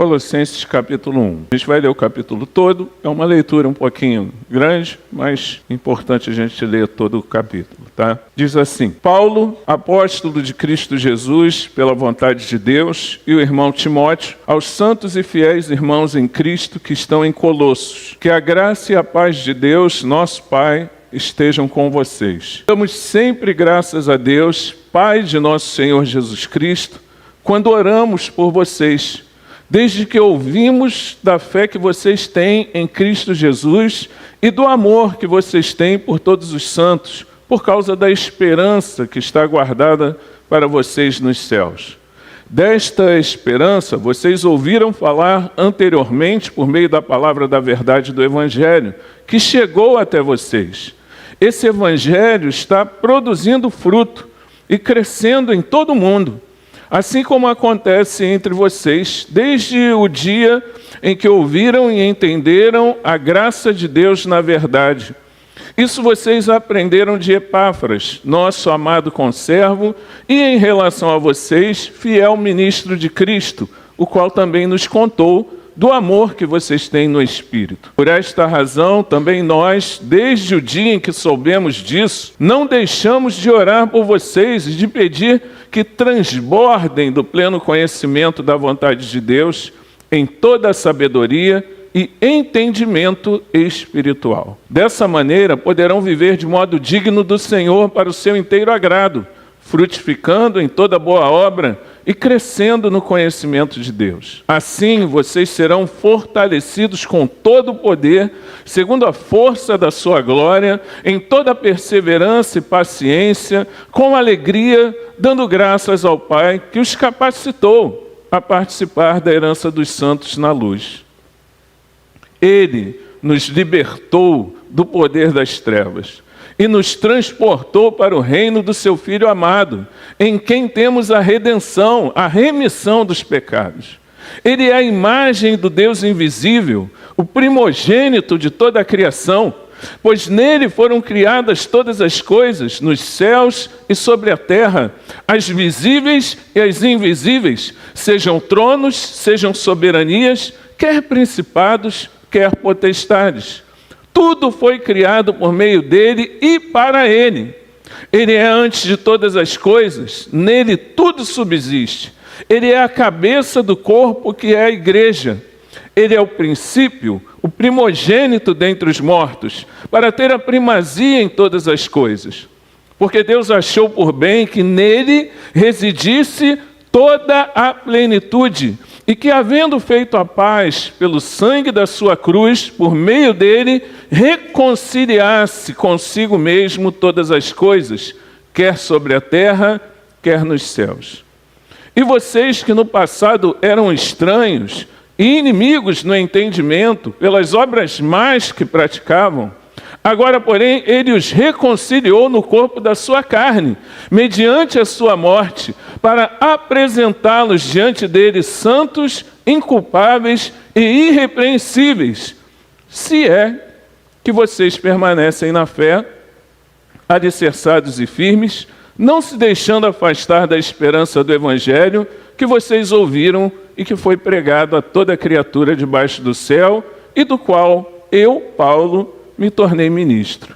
Colossenses capítulo 1. A gente vai ler o capítulo todo, é uma leitura um pouquinho grande, mas é importante a gente ler todo o capítulo, tá? Diz assim: Paulo, apóstolo de Cristo Jesus, pela vontade de Deus, e o irmão Timóteo, aos santos e fiéis irmãos em Cristo que estão em Colossos, que a graça e a paz de Deus, nosso Pai, estejam com vocês. Damos sempre graças a Deus, Pai de nosso Senhor Jesus Cristo, quando oramos por vocês, desde que ouvimos da fé que vocês têm em Cristo Jesus e do amor que vocês têm por todos os santos, por causa da esperança que está guardada para vocês nos céus. Desta esperança, vocês ouviram falar anteriormente por meio da palavra da verdade do Evangelho, que chegou até vocês. Esse Evangelho está produzindo fruto e crescendo em todo o mundo, assim como acontece entre vocês, desde o dia em que ouviram e entenderam a graça de Deus na verdade. Isso vocês aprenderam de Epáfras, nosso amado conservo, e em relação a vocês, fiel ministro de Cristo, o qual também nos contou do amor que vocês têm no Espírito. Por esta razão, também nós, desde o dia em que soubemos disso, não deixamos de orar por vocês e de pedir que transbordem do pleno conhecimento da vontade de Deus em toda a sabedoria e entendimento espiritual. Dessa maneira, poderão viver de modo digno do Senhor para o seu inteiro agrado, frutificando em toda boa obra e crescendo no conhecimento de Deus. Assim, vocês serão fortalecidos com todo o poder, segundo a força da sua glória, em toda perseverança e paciência, com alegria, dando graças ao Pai que os capacitou a participar da herança dos santos na luz. Ele nos libertou do poder das trevas e nos transportou para o reino do seu Filho amado, em quem temos a redenção, a remissão dos pecados. Ele é a imagem do Deus invisível, o primogênito de toda a criação, pois nele foram criadas todas as coisas, nos céus e sobre a terra, as visíveis e as invisíveis, sejam tronos, sejam soberanias, quer principados, quer potestades. Tudo foi criado por meio dele e para ele. Ele é antes de todas as coisas, nele tudo subsiste. Ele é a cabeça do corpo que é a igreja. Ele é o princípio, o primogênito dentre os mortos, para ter a primazia em todas as coisas. Porque Deus achou por bem que nele residisse toda a plenitude, e que, havendo feito a paz pelo sangue da sua cruz, por meio dele, reconciliasse consigo mesmo todas as coisas, quer sobre a terra, quer nos céus. E vocês que no passado eram estranhos e inimigos no entendimento, pelas obras más que praticavam, agora, porém, ele os reconciliou no corpo da sua carne, mediante a sua morte, para apresentá-los diante dele santos, inculpáveis e irrepreensíveis, se é que vocês permanecem na fé, alicerçados e firmes, não se deixando afastar da esperança do Evangelho que vocês ouviram e que foi pregado a toda criatura debaixo do céu, e do qual eu, Paulo, me tornei ministro.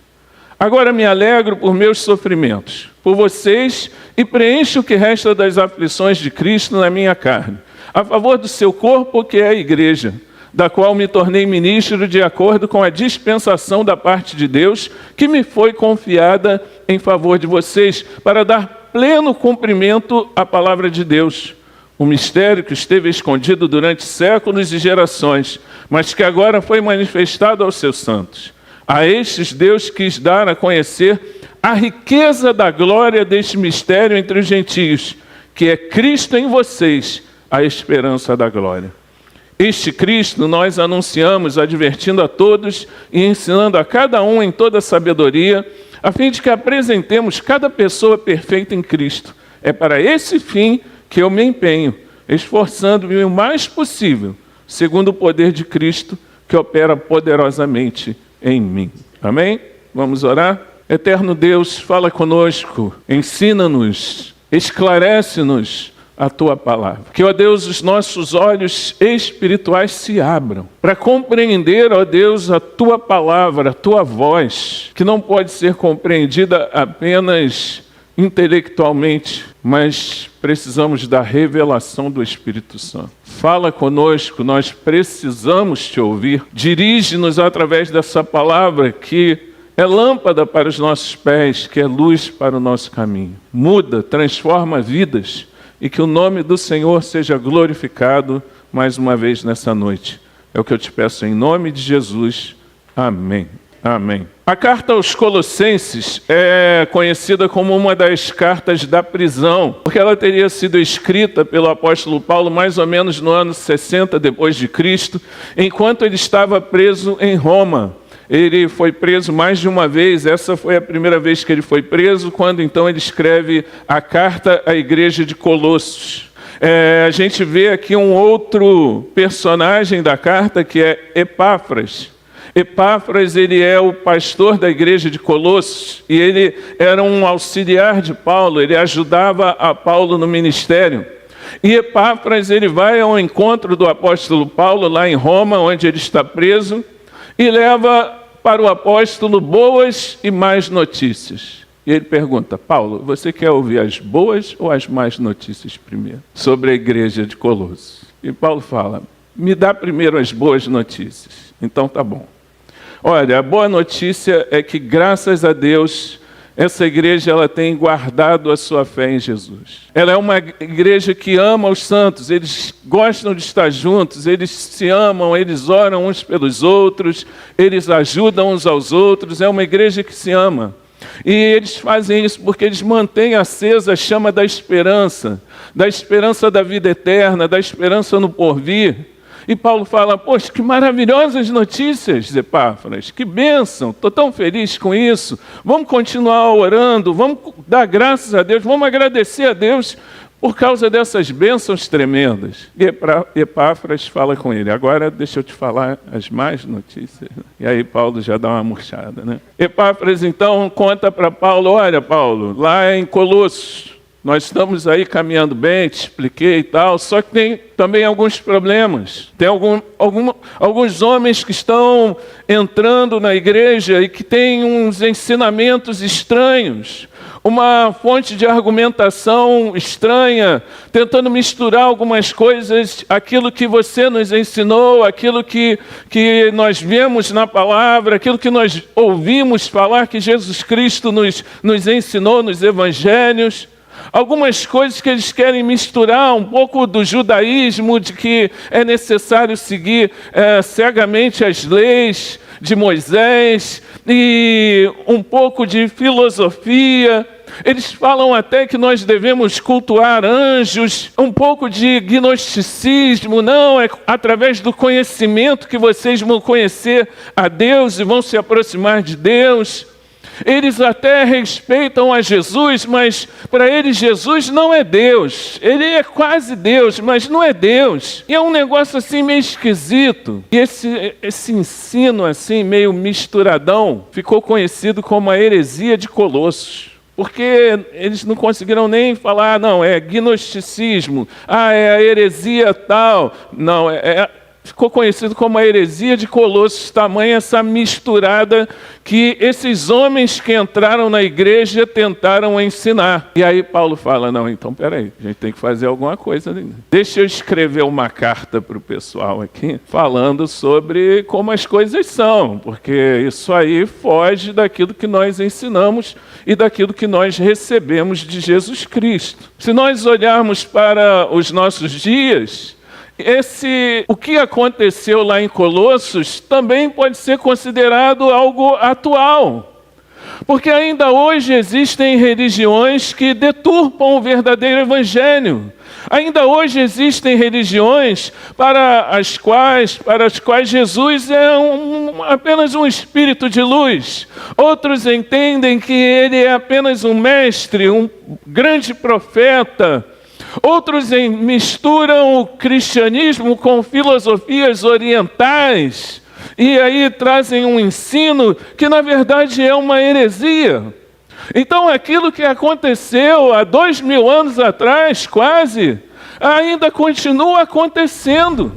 Agora me alegro por meus sofrimentos, por vocês, e preencho o que resta das aflições de Cristo na minha carne, a favor do seu corpo, que é a igreja, da qual me tornei ministro de acordo com a dispensação da parte de Deus, que me foi confiada em favor de vocês, para dar pleno cumprimento à palavra de Deus, um mistério que esteve escondido durante séculos e gerações, mas que agora foi manifestado aos seus santos. A estes Deus quis dar a conhecer a riqueza da glória deste mistério entre os gentios, que é Cristo em vocês, a esperança da glória. Este Cristo nós anunciamos, advertindo a todos e ensinando a cada um em toda sabedoria, a fim de que apresentemos cada pessoa perfeita em Cristo. É para esse fim que eu me empenho, esforçando-me o mais possível, segundo o poder de Cristo, que opera poderosamente em mim. Amém? Vamos orar? Eterno Deus, fala conosco, ensina-nos, esclarece-nos a tua palavra. Que, ó Deus, os nossos olhos espirituais se abram para compreender, ó Deus, a tua palavra, a tua voz, que não pode ser compreendida apenas intelectualmente, mas precisamos da revelação do Espírito Santo. Fala conosco, nós precisamos te ouvir. Dirige-nos através dessa palavra que é lâmpada para os nossos pés, que é luz para o nosso caminho. Muda, transforma vidas e que o nome do Senhor seja glorificado mais uma vez nessa noite. É o que eu te peço em nome de Jesus. Amém. Amém. A carta aos Colossenses é conhecida como uma das cartas da prisão, porque ela teria sido escrita pelo apóstolo Paulo mais ou menos no ano 60 depois de Cristo, enquanto ele estava preso em Roma. Ele foi preso mais de uma vez, essa foi a primeira vez que ele foi preso, quando então ele escreve a carta à igreja de Colossos. A gente vê aqui um outro personagem da carta, que é Epáfras. Epáfras, ele é o pastor da igreja de Colossos, e ele era um auxiliar de Paulo, ele ajudava a Paulo no ministério. E Epáfras, ele vai ao encontro do apóstolo Paulo, lá em Roma, onde ele está preso, e leva para o apóstolo boas e más notícias. E ele pergunta: Paulo, você quer ouvir as boas ou as más notícias primeiro? Sobre a igreja de Colossos. E Paulo fala: me dá primeiro as boas notícias. Então tá bom. Olha, a boa notícia é que, graças a Deus, essa igreja ela tem guardado a sua fé em Jesus. Ela é uma igreja que ama os santos, eles gostam de estar juntos, eles se amam, eles oram uns pelos outros, eles ajudam uns aos outros, é uma igreja que se ama. E eles fazem isso porque eles mantêm acesa a chama da esperança da vida eterna, da esperança no porvir. E Paulo fala: poxa, que maravilhosas notícias, Epáfras, que bênção, estou tão feliz com isso. Vamos continuar orando, vamos dar graças a Deus, vamos agradecer a Deus por causa dessas bênçãos tremendas. E Epáfras fala com ele: agora deixa eu te falar as más notícias. E aí Paulo já dá uma murchada, né? Epáfras então conta para Paulo: olha, Paulo, lá em Colossos, nós estamos aí caminhando bem, te expliquei e tal, só que tem também alguns problemas. Tem alguns homens que estão entrando na igreja e que têm uns ensinamentos estranhos, uma fonte de argumentação estranha, tentando misturar algumas coisas, aquilo que você nos ensinou, aquilo que nós vemos na palavra, aquilo que nós ouvimos falar que Jesus Cristo nos ensinou nos evangelhos. Algumas coisas que eles querem misturar, um pouco do judaísmo, de que é necessário seguir cegamente as leis de Moisés, e um pouco de filosofia. Eles falam até que nós devemos cultuar anjos, um pouco de gnosticismo. Não, é através do conhecimento que vocês vão conhecer a Deus e vão se aproximar de Deus. Eles até respeitam a Jesus, mas para eles Jesus não é Deus. Ele é quase Deus, mas não é Deus. E é um negócio assim meio esquisito. E esse ensino assim meio misturadão ficou conhecido como a heresia de Colossos. Porque eles não conseguiram nem falar: não, é gnosticismo, é a heresia tal. Não, ficou conhecido como a heresia de Colossos, tamanha essa misturada que esses homens que entraram na igreja tentaram ensinar. E aí Paulo fala: não, então peraí, a gente tem que fazer alguma coisa. Deixa eu escrever uma carta para o pessoal aqui, falando sobre como as coisas são, porque isso aí foge daquilo que nós ensinamos e daquilo que nós recebemos de Jesus Cristo. Se nós olharmos para os nossos dias, o que aconteceu lá em Colossos também pode ser considerado algo atual. Porque ainda hoje existem religiões que deturpam o verdadeiro evangelho. Ainda hoje existem religiões para as quais Jesus é apenas um espírito de luz. Outros entendem que ele é apenas um mestre, um grande profeta. Outros misturam o cristianismo com filosofias orientais e aí trazem um ensino que na verdade é uma heresia. Então aquilo que aconteceu há 2000 anos atrás, quase, ainda continua acontecendo.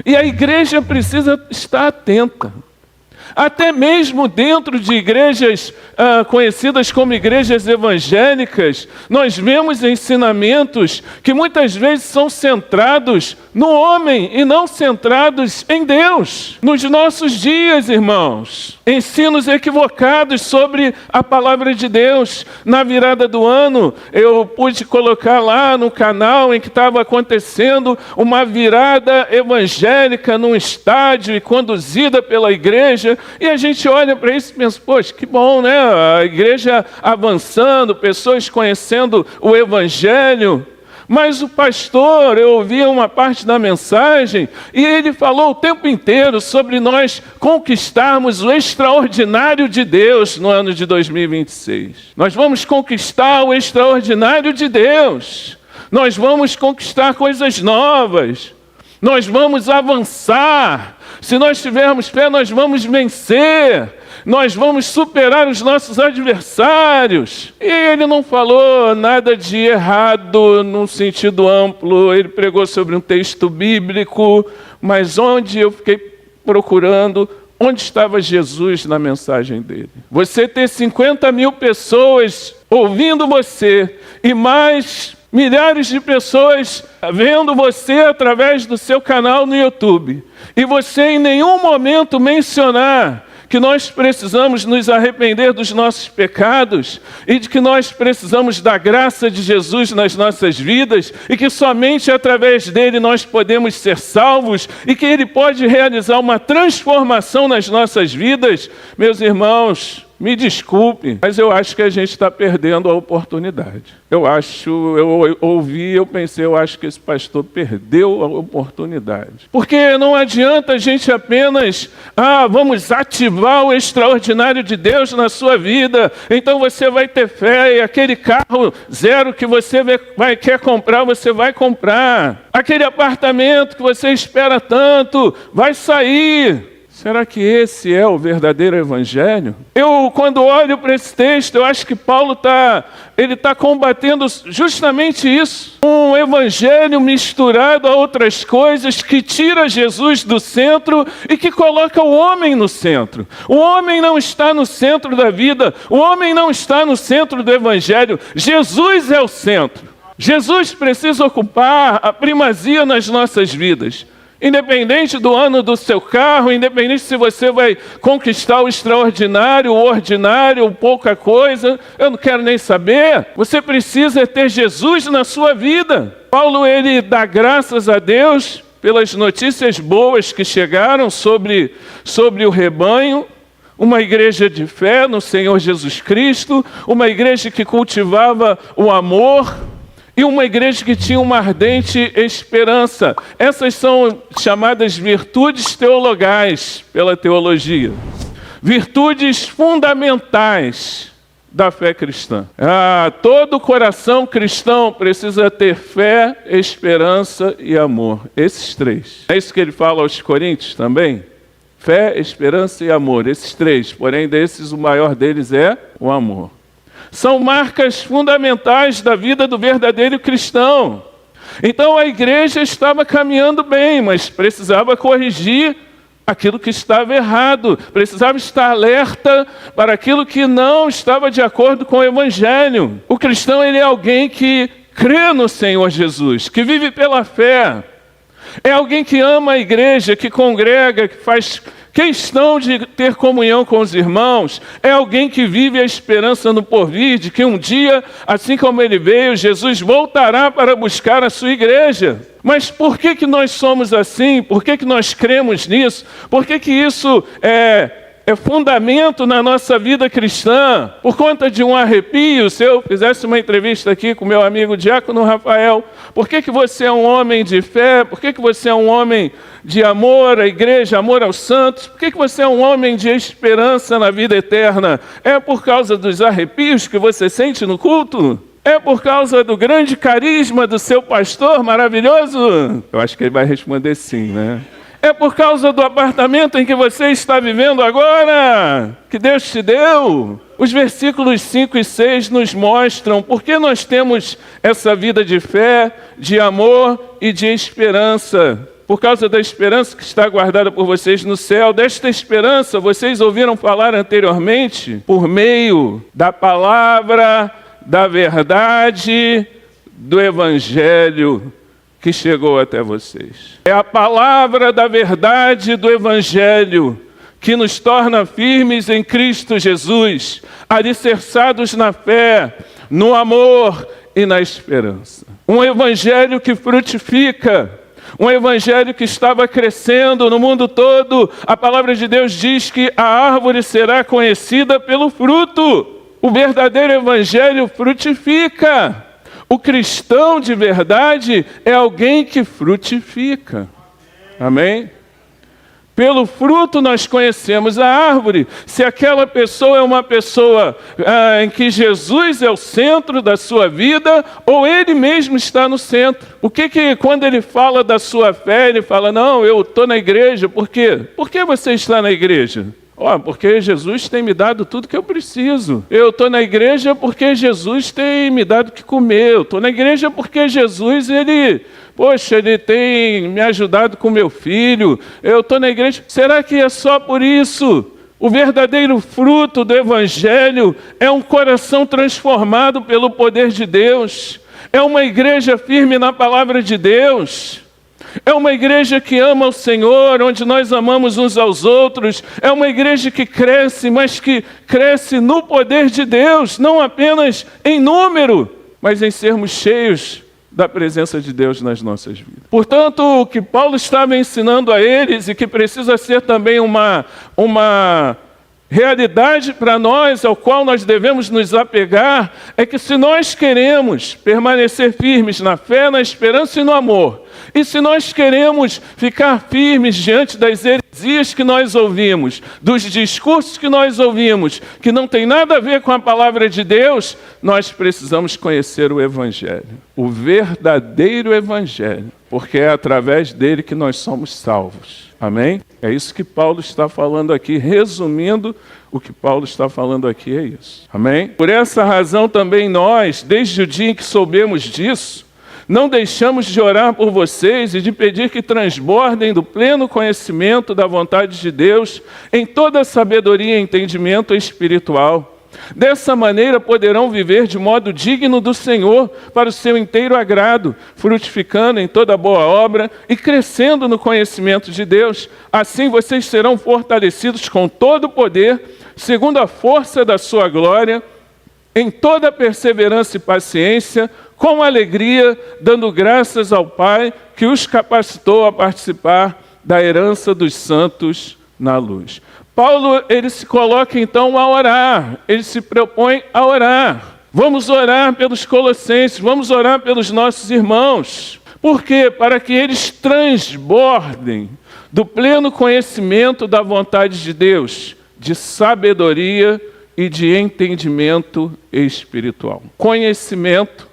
E a igreja precisa estar atenta. Até mesmo dentro de igrejas conhecidas como igrejas evangélicas, nós vemos ensinamentos que muitas vezes são centrados no homem e não centrados em Deus. Nos nossos dias, irmãos, ensinos equivocados sobre a palavra de Deus. Na virada do ano, eu pude colocar lá no canal em que estava acontecendo uma virada evangélica num estádio e conduzida pela igreja. E a gente olha para isso e pensa, poxa, que bom, né? A igreja avançando, pessoas conhecendo o Evangelho. Mas o pastor, eu ouvi uma parte da mensagem, e ele falou o tempo inteiro sobre nós conquistarmos o extraordinário de Deus no ano de 2026. Nós vamos conquistar o extraordinário de Deus. Nós vamos conquistar coisas novas. Nós vamos avançar. Se nós tivermos fé, nós vamos vencer. Nós vamos superar os nossos adversários. E ele não falou nada de errado num sentido amplo. Ele pregou sobre um texto bíblico, mas onde eu fiquei procurando, onde estava Jesus na mensagem dele? Você ter 50 mil pessoas ouvindo você e mais milhares de pessoas vendo você através do seu canal no YouTube, e você em nenhum momento mencionar que nós precisamos nos arrepender dos nossos pecados e de que nós precisamos da graça de Jesus nas nossas vidas e que somente através dele nós podemos ser salvos e que ele pode realizar uma transformação nas nossas vidas. Meus irmãos, me desculpe, mas eu acho que a gente está perdendo a oportunidade. Eu ouvi, eu pensei, eu acho que esse pastor perdeu a oportunidade. Porque não adianta a gente apenas, vamos ativar o extraordinário de Deus na sua vida, então você vai ter fé, e aquele carro zero que você quer comprar, você vai comprar. Aquele apartamento que você espera tanto, vai sair. Será que esse é o verdadeiro evangelho? Eu, quando olho para esse texto, eu acho que Paulo está combatendo justamente isso. Um evangelho misturado a outras coisas que tira Jesus do centro e que coloca o homem no centro. O homem não está no centro da vida, o homem não está no centro do evangelho. Jesus é o centro. Jesus precisa ocupar a primazia nas nossas vidas. Independente do ano do seu carro, independente se você vai conquistar o extraordinário, o ordinário, pouca coisa, eu não quero nem saber. Você precisa ter Jesus na sua vida. Paulo, ele dá graças a Deus pelas notícias boas que chegaram sobre o rebanho. Uma igreja de fé no Senhor Jesus Cristo, uma igreja que cultivava o amor, e uma igreja que tinha uma ardente esperança. Essas são chamadas virtudes teologais pela teologia. Virtudes fundamentais da fé cristã. Todo coração cristão precisa ter fé, esperança e amor. Esses três. É isso que ele fala aos Coríntios também? Fé, esperança e amor. Esses três. Porém, desses, o maior deles é o amor. São marcas fundamentais da vida do verdadeiro cristão. Então a igreja estava caminhando bem, mas precisava corrigir aquilo que estava errado. Precisava estar alerta para aquilo que não estava de acordo com o Evangelho. O cristão, ele é alguém que crê no Senhor Jesus, que vive pela fé. É alguém que ama a igreja, que congrega, que faz questão de ter comunhão com os irmãos. É alguém que vive a esperança no porvir, de que um dia, assim como ele veio, Jesus voltará para buscar a sua igreja. Mas por que nós somos assim? Por que nós cremos nisso? Por que isso é fundamento na nossa vida cristã? Por conta de um arrepio. Se eu fizesse uma entrevista aqui com meu amigo Diácono Rafael, por que você é um homem de fé? Por que você é um homem de amor à igreja, amor aos santos? Por que você é um homem de esperança na vida eterna? É por causa dos arrepios que você sente no culto? É por causa do grande carisma do seu pastor maravilhoso? Eu acho que ele vai responder sim, né? É por causa do apartamento em que você está vivendo agora, que Deus te deu? os versículos 5 e 6 nos mostram por que nós temos essa vida de fé, de amor e de esperança. Por causa da esperança que está guardada por vocês no céu. Desta esperança, vocês ouviram falar anteriormente, por meio da palavra, da verdade, do Evangelho que chegou até vocês. É a palavra da verdade do Evangelho que nos torna firmes em Cristo Jesus, alicerçados na fé, no amor e na esperança. Um Evangelho que frutifica, um evangelho que estava crescendo no mundo todo. A palavra de Deus diz que a árvore será conhecida pelo fruto. O verdadeiro evangelho frutifica. O cristão de verdade é alguém que frutifica. Amém? Pelo fruto nós conhecemos a árvore. Se aquela pessoa é uma pessoa em que Jesus é o centro da sua vida, ou ele mesmo está no centro. O que quando ele fala da sua fé, ele fala, não, eu estou na igreja. Por quê? Por que você está na igreja? Porque Jesus tem me dado tudo que eu preciso. Eu estou na igreja porque Jesus tem me dado o que comer. Eu estou na igreja porque Jesus, ele tem me ajudado com meu filho. Eu estou na igreja. Será que é só por isso? O verdadeiro fruto do Evangelho é um coração transformado pelo poder de Deus. É uma igreja firme na palavra de Deus. É uma igreja que ama o Senhor, onde nós amamos uns aos outros. É uma igreja que cresce, mas que cresce no poder de Deus, não apenas em número, mas em sermos cheios da presença de Deus nas nossas vidas. Portanto, o que Paulo estava ensinando a eles, e que precisa ser também uma realidade para nós, ao qual nós devemos nos apegar, é que se nós queremos permanecer firmes na fé, na esperança e no amor, e se nós queremos ficar firmes diante das heresias que nós ouvimos, dos discursos que nós ouvimos, que não tem nada a ver com a palavra de Deus, nós precisamos conhecer o Evangelho, o verdadeiro Evangelho, porque é através dele que nós somos salvos. Amém? É isso que Paulo está falando aqui. Resumindo, o que Paulo está falando aqui é isso. Amém? Por essa razão também nós, desde o dia em que soubemos disso, não deixamos de orar por vocês e de pedir que transbordem do pleno conhecimento da vontade de Deus em toda a sabedoria e entendimento espiritual. Dessa maneira poderão viver de modo digno do Senhor para o seu inteiro agrado, frutificando em toda boa obra e crescendo no conhecimento de Deus. Assim vocês serão fortalecidos com todo o poder, segundo a força da sua glória, em toda perseverança e paciência, com alegria, dando graças ao Pai que os capacitou a participar da herança dos santos na luz. Paulo, ele se coloca então a orar, ele se propõe a orar. Vamos orar pelos colossenses, vamos orar pelos nossos irmãos. Por quê? Para que eles transbordem do pleno conhecimento da vontade de Deus, de sabedoria e de entendimento espiritual. Conhecimento,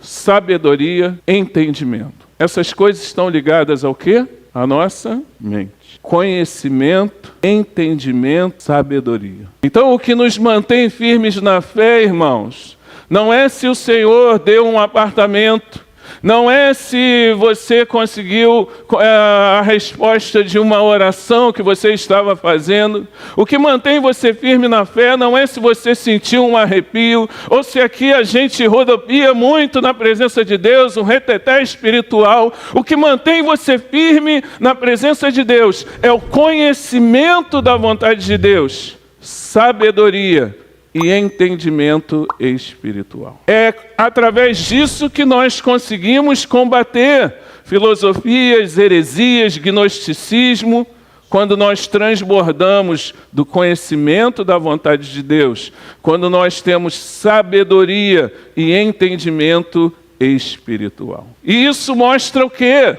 sabedoria, entendimento. Essas coisas estão ligadas ao quê? À nossa mente. Conhecimento, entendimento, sabedoria. Então, o que nos mantém firmes na fé, irmãos, não é se o Senhor deu um apartamento, não é se você conseguiu a resposta de uma oração que você estava fazendo. O que mantém você firme na fé não é se você sentiu um arrepio, ou se aqui a gente rodopia muito na presença de Deus, um reteté espiritual. O que mantém você firme na presença de Deus é o conhecimento da vontade de Deus, sabedoria e entendimento espiritual. É através disso que nós conseguimos combater filosofias, heresias, gnosticismo, quando nós transbordamos do conhecimento da vontade de Deus, quando nós temos sabedoria e entendimento espiritual. E isso mostra o quê?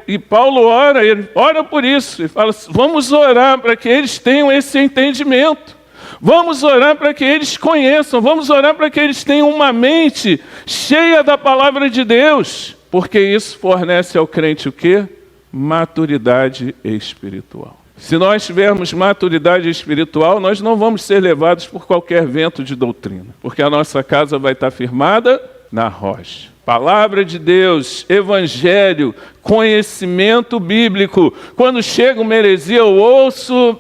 E Paulo ora, ele ora por isso, e fala, vamos orar para que eles tenham esse entendimento. Vamos orar para que eles conheçam, vamos orar para que eles tenham uma mente cheia da palavra de Deus, porque isso fornece ao crente o quê? Maturidade espiritual. Se nós tivermos maturidade espiritual, nós não vamos ser levados por qualquer vento de doutrina, porque a nossa casa vai estar firmada na rocha. Palavra de Deus, evangelho, conhecimento bíblico. Quando chega uma heresia, eu ouço,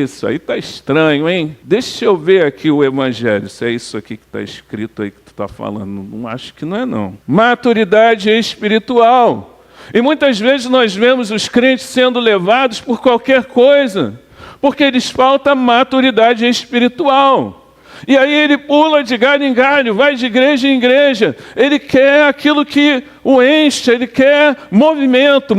isso aí está estranho, hein? Deixa eu ver aqui o evangelho, se é isso aqui que está escrito aí que tu está falando. Não acho que não é não. Maturidade espiritual. E muitas vezes nós vemos os crentes sendo levados por qualquer coisa, porque lhes falta maturidade espiritual. E aí ele pula de galho em galho, vai de igreja em igreja. Ele quer aquilo que o enche, ele quer movimento.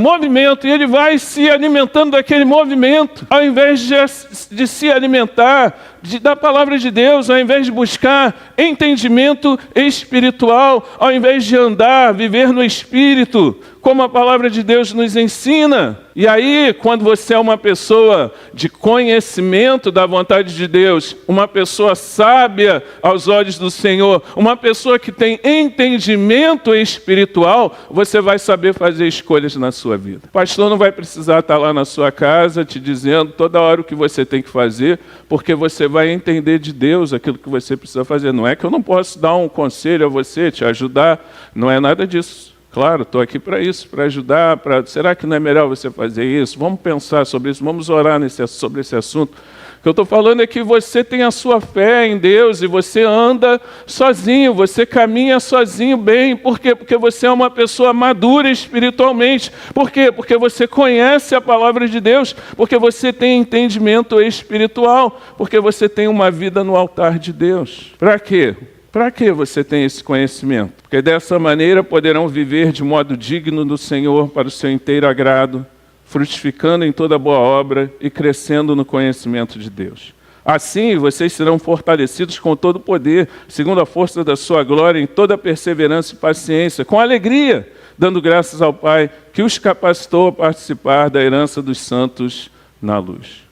E ele vai se alimentando daquele movimento, ao invés de se alimentar da palavra de Deus, ao invés de buscar entendimento espiritual, ao invés de andar, viver no Espírito, como a palavra de Deus nos ensina. E aí, quando você é uma pessoa de conhecimento da vontade de Deus, uma pessoa sábia aos olhos do Senhor, uma pessoa que tem entendimento espiritual, você vai saber fazer escolhas na sua vida. O pastor não vai precisar estar lá na sua casa te dizendo toda hora o que você tem que fazer, porque você vai entender de Deus aquilo que você precisa fazer. Não é que eu não posso dar um conselho a você, te ajudar, não é nada disso. Claro, estou aqui para isso, para ajudar. Será que não é melhor você fazer isso? Vamos pensar sobre isso, vamos orar sobre esse assunto. O que eu estou falando é que você tem a sua fé em Deus e você anda sozinho, você caminha sozinho bem. Por quê? Porque você é uma pessoa madura espiritualmente. Por quê? Porque você conhece a palavra de Deus, porque você tem entendimento espiritual, porque você tem uma vida no altar de Deus. Para quê? Para que você tem esse conhecimento? Porque dessa maneira poderão viver de modo digno do Senhor para o seu inteiro agrado, frutificando em toda boa obra e crescendo no conhecimento de Deus. Assim, vocês serão fortalecidos com todo o poder, segundo a força da sua glória, em toda perseverança e paciência, com alegria, dando graças ao Pai, que os capacitou a participar da herança dos santos na luz.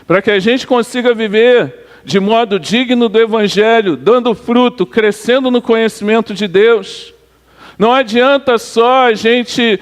Para que a gente consiga viver de modo digno do Evangelho, dando fruto, crescendo no conhecimento de Deus. Não adianta só a gente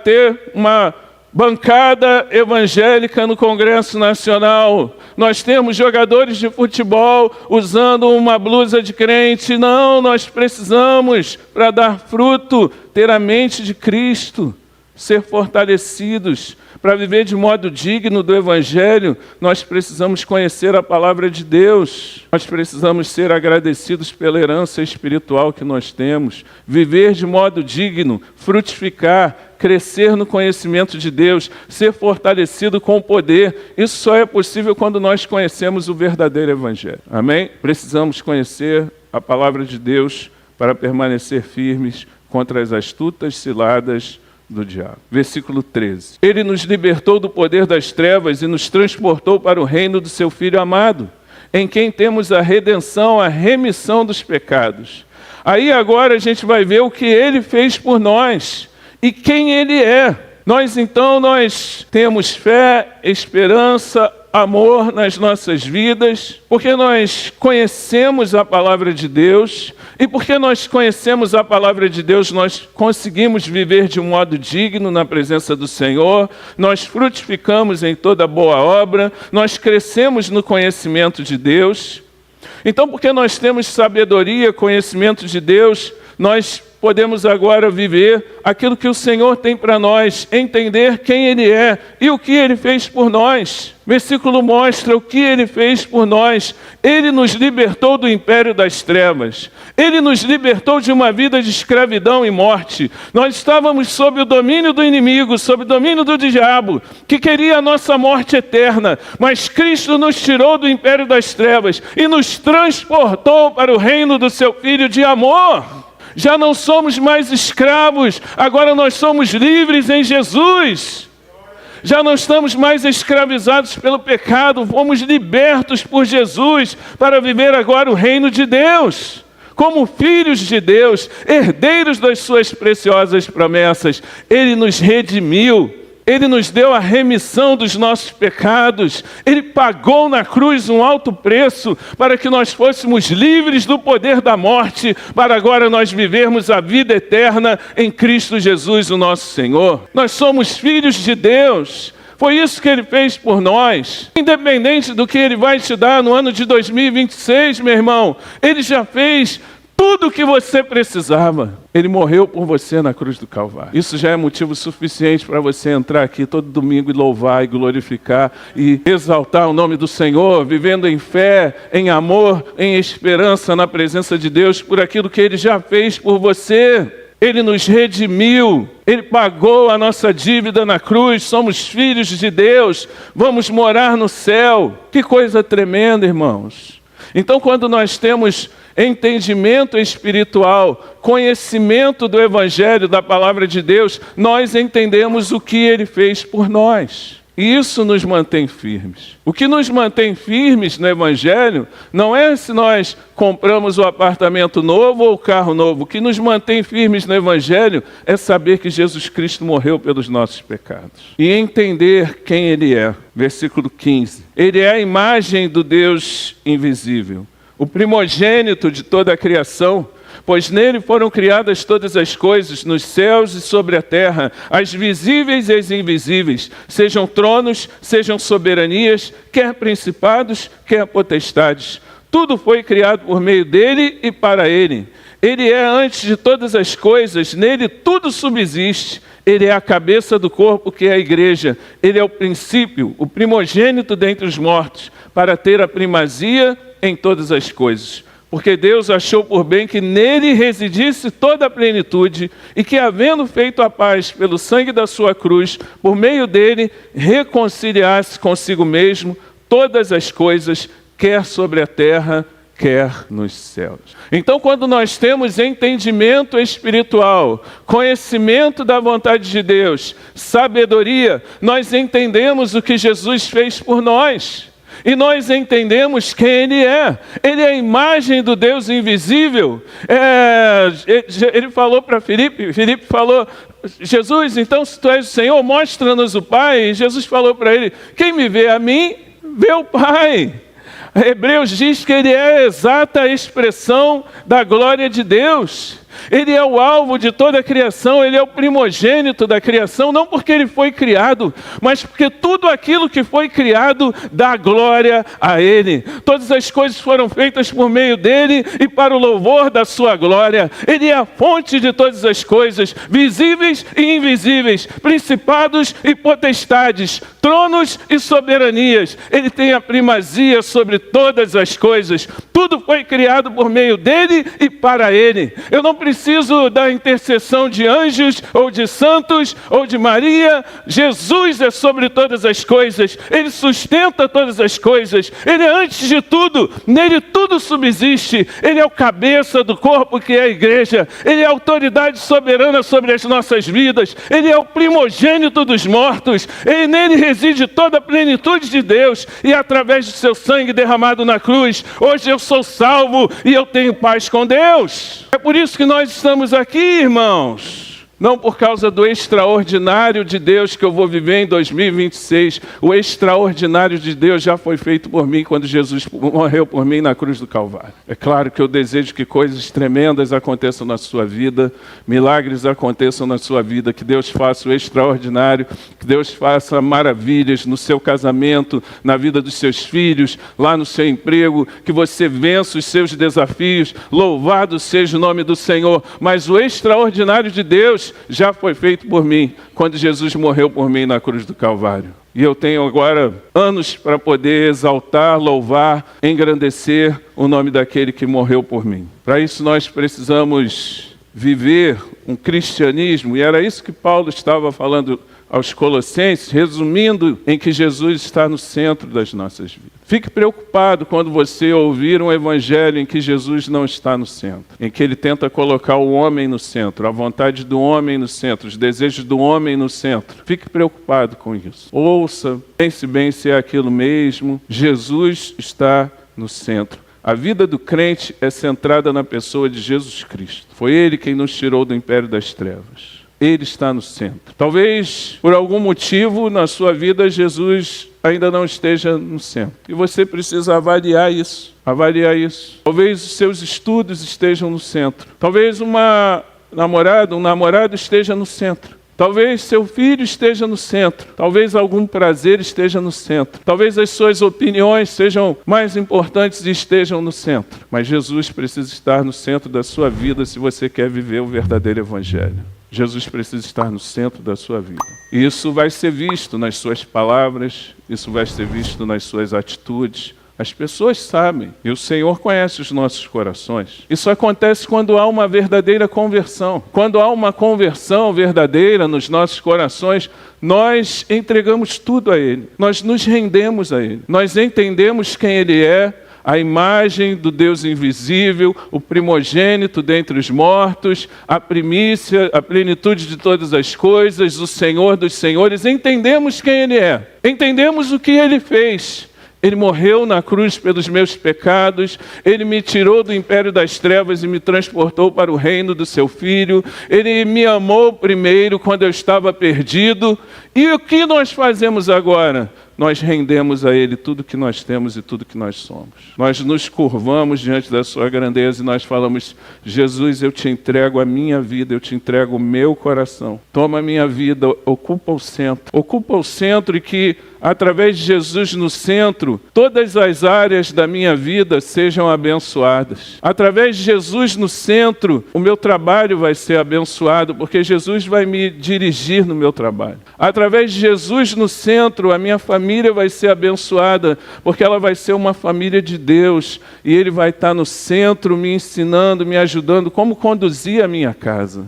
ter uma bancada evangélica no Congresso Nacional. Nós temos jogadores de futebol usando uma blusa de crente. Não, nós precisamos, para dar fruto, ter a mente de Cristo, ser fortalecidos. Para viver de modo digno do Evangelho, nós precisamos conhecer a palavra de Deus. Nós precisamos ser agradecidos pela herança espiritual que nós temos. Viver de modo digno, frutificar, crescer no conhecimento de Deus, ser fortalecido com o poder. Isso só é possível quando nós conhecemos o verdadeiro Evangelho. Amém? Precisamos conhecer a palavra de Deus para permanecer firmes contra as astutas ciladas do diabo. Versículo 13. Ele nos libertou do poder das trevas e nos transportou para o reino do seu Filho amado, em quem temos a redenção, a remissão dos pecados. Aí agora a gente vai ver o que ele fez por nós e quem ele é. Nós temos fé, esperança, amor nas nossas vidas, porque nós conhecemos a palavra de Deus, e porque nós conhecemos a palavra de Deus, nós conseguimos viver de um modo digno na presença do Senhor, nós frutificamos em toda boa obra, nós crescemos no conhecimento de Deus. Então, porque nós temos sabedoria, conhecimento de Deus, nós podemos agora viver aquilo que o Senhor tem para nós, entender quem Ele é e o que Ele fez por nós. Versículo mostra o que Ele fez por nós. Ele nos libertou do império das trevas. Ele nos libertou de uma vida de escravidão e morte. Nós estávamos sob o domínio do inimigo, sob o domínio do diabo, que queria a nossa morte eterna. Mas Cristo nos tirou do império das trevas e nos transportou para o reino do seu Filho de amor. Já não somos mais escravos, agora nós somos livres em Jesus. Já não estamos mais escravizados pelo pecado, fomos libertos por Jesus para viver agora o reino de Deus. Como filhos de Deus, herdeiros das suas preciosas promessas, Ele nos redimiu. Ele nos deu a remissão dos nossos pecados. Ele pagou na cruz um alto preço para que nós fôssemos livres do poder da morte, para agora nós vivermos a vida eterna em Cristo Jesus, o nosso Senhor. Nós somos filhos de Deus. Foi isso que Ele fez por nós. Independente do que Ele vai te dar no ano de 2026, meu irmão, Ele já fez tudo o que você precisava. Ele morreu por você na cruz do Calvário. Isso já é motivo suficiente para você entrar aqui todo domingo e louvar e glorificar e exaltar o nome do Senhor, vivendo em fé, em amor, em esperança na presença de Deus por aquilo que Ele já fez por você. Ele nos redimiu, Ele pagou a nossa dívida na cruz, somos filhos de Deus, vamos morar no céu. Que coisa tremenda, irmãos. Então, quando nós temos entendimento espiritual, conhecimento do Evangelho, da Palavra de Deus, nós entendemos o que Ele fez por nós. E isso nos mantém firmes. O que nos mantém firmes no Evangelho não é se nós compramos o apartamento novo ou o carro novo. O que nos mantém firmes no Evangelho é saber que Jesus Cristo morreu pelos nossos pecados. E entender quem Ele é. Versículo 15. Ele é a imagem do Deus invisível, o primogênito de toda a criação, pois nele foram criadas todas as coisas, nos céus e sobre a terra, as visíveis e as invisíveis, sejam tronos, sejam soberanias, quer principados, quer potestades. Tudo foi criado por meio dele e para ele. Ele é antes de todas as coisas, nele tudo subsiste. Ele é a cabeça do corpo, que é a igreja. Ele é o princípio, o primogênito dentre os mortos, para ter a primazia em todas as coisas. Porque Deus achou por bem que nele residisse toda a plenitude e que, havendo feito a paz pelo sangue da sua cruz, por meio dele, reconciliasse consigo mesmo todas as coisas, quer sobre a terra, quer nos céus. Então, quando nós temos entendimento espiritual, conhecimento da vontade de Deus, sabedoria, nós entendemos o que Jesus fez por nós. E nós entendemos quem Ele é. Ele é a imagem do Deus invisível. Ele falou para Filipe falou, Jesus, então se Tu és o Senhor, mostra-nos o Pai. E Jesus falou para ele, quem me vê a mim, vê o Pai. Hebreus diz que Ele é a exata expressão da glória de Deus. Ele é o alvo de toda a criação, Ele é o primogênito da criação, não porque Ele foi criado, mas porque tudo aquilo que foi criado dá glória a Ele. Todas as coisas foram feitas por meio dEle e para o louvor da sua glória. Ele é a fonte de todas as coisas, visíveis e invisíveis, principados e potestades, tronos e soberanias. Ele tem a primazia sobre todas as coisas. Tudo foi criado por meio dEle e para Ele. Eu não preciso da intercessão de anjos, ou de santos, ou de Maria. Jesus é sobre todas as coisas. Ele sustenta todas as coisas. Ele é antes de tudo. Nele tudo subsiste. Ele é o cabeça do corpo, que é a igreja. Ele é a autoridade soberana sobre as nossas vidas. Ele é o primogênito dos mortos. Nele reside toda a plenitude de Deus. E através do seu sangue derramado na cruz, hoje eu sou salvo e eu tenho paz com Deus. É por isso que nós estamos aqui, irmãos. Não por causa do extraordinário de Deus que eu vou viver em 2026. O extraordinário de Deus já foi feito por mim quando Jesus morreu por mim na cruz do Calvário. É claro que eu desejo que coisas tremendas aconteçam na sua vida, milagres aconteçam na sua vida, que Deus faça o extraordinário, que Deus faça maravilhas no seu casamento, na vida dos seus filhos, lá no seu emprego, que você vença os seus desafios. Louvado seja o nome do Senhor. Mas o extraordinário de Deus já foi feito por mim, quando Jesus morreu por mim na cruz do Calvário. E eu tenho agora anos para poder exaltar, louvar, engrandecer o nome daquele que morreu por mim. Para isso nós precisamos viver um cristianismo, e era isso que Paulo estava falando aos Colossenses, resumindo em que Jesus está no centro das nossas vidas. Fique preocupado quando você ouvir um evangelho em que Jesus não está no centro, em que ele tenta colocar o homem no centro, a vontade do homem no centro, os desejos do homem no centro. Fique preocupado com isso. Ouça, pense bem se é aquilo mesmo. Jesus está no centro. A vida do crente é centrada na pessoa de Jesus Cristo. Foi Ele quem nos tirou do império das trevas. Ele está no centro. Talvez, por algum motivo, na sua vida, Jesus ainda não esteja no centro. E você precisa avaliar isso. Talvez os seus estudos estejam no centro. Talvez uma namorada, um namorado esteja no centro. Talvez seu filho esteja no centro, talvez algum prazer esteja no centro, talvez as suas opiniões sejam mais importantes e estejam no centro. Mas Jesus precisa estar no centro da sua vida se você quer viver o verdadeiro evangelho. Jesus precisa estar no centro da sua vida. E isso vai ser visto nas suas palavras, isso vai ser visto nas suas atitudes. As pessoas sabem, e o Senhor conhece os nossos corações. Isso acontece quando há uma verdadeira conversão. Quando há uma conversão verdadeira nos nossos corações, nós entregamos tudo a Ele. Nós nos rendemos a Ele. Nós entendemos quem Ele é, a imagem do Deus invisível, o primogênito dentre os mortos, a primícia, a plenitude de todas as coisas, o Senhor dos senhores. Entendemos quem Ele é. Entendemos o que Ele fez. Ele morreu na cruz pelos meus pecados, Ele me tirou do império das trevas e me transportou para o reino do seu Filho. Ele me amou primeiro quando eu estava perdido. E o que nós fazemos agora? Nós rendemos a Ele tudo que nós temos e tudo que nós somos. Nós nos curvamos diante da sua grandeza e nós falamos: Jesus, eu te entrego a minha vida, eu te entrego o meu coração. Toma a minha vida, ocupa o centro. Ocupa o centro e que, através de Jesus no centro, todas as áreas da minha vida sejam abençoadas. Através de Jesus no centro, o meu trabalho vai ser abençoado, porque Jesus vai me dirigir no meu trabalho. Através de Jesus no centro, a minha família vai ser abençoada, porque ela vai ser uma família de Deus, e Ele vai estar no centro me ensinando, me ajudando como conduzir a minha casa.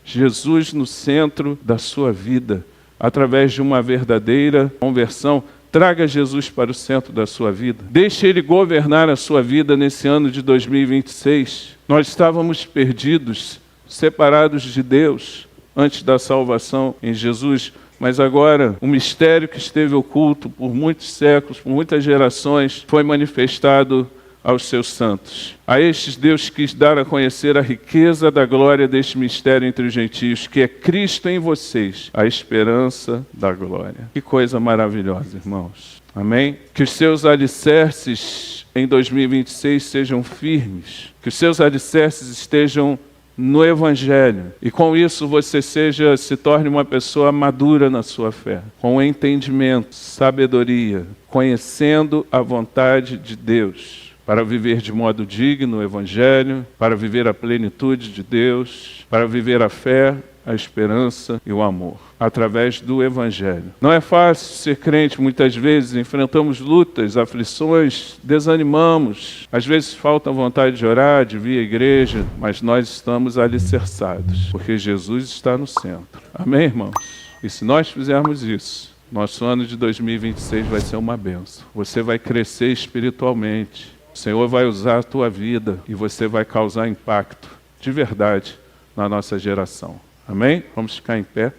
Jesus no centro da sua vida, através de uma verdadeira conversão. Traga Jesus para o centro da sua vida. Deixe Ele governar a sua vida nesse ano de 2026. Nós estávamos perdidos, separados de Deus, antes da salvação em Jesus. Mas agora, o mistério que esteve oculto por muitos séculos, por muitas gerações, foi manifestado aos seus santos. A estes Deus quis dar a conhecer a riqueza da glória deste mistério entre os gentios, que é Cristo em vocês, a esperança da glória. Que coisa maravilhosa, irmãos. Amém? Que os seus alicerces em 2026 sejam firmes, que os seus alicerces estejam no Evangelho, e com isso você se torne uma pessoa madura na sua fé, com entendimento, sabedoria, conhecendo a vontade de Deus, para viver de modo digno o Evangelho, para viver a plenitude de Deus, para viver a fé, a esperança e o amor, através do Evangelho. Não é fácil ser crente, muitas vezes enfrentamos lutas, aflições, desanimamos, às vezes falta vontade de orar, de vir à igreja, mas nós estamos alicerçados, porque Jesus está no centro. Amém, irmãos? E se nós fizermos isso, nosso ano de 2026 vai ser uma bênção. Você vai crescer espiritualmente, o Senhor vai usar a tua vida e você vai causar impacto de verdade na nossa geração. Amém? Vamos ficar em pé.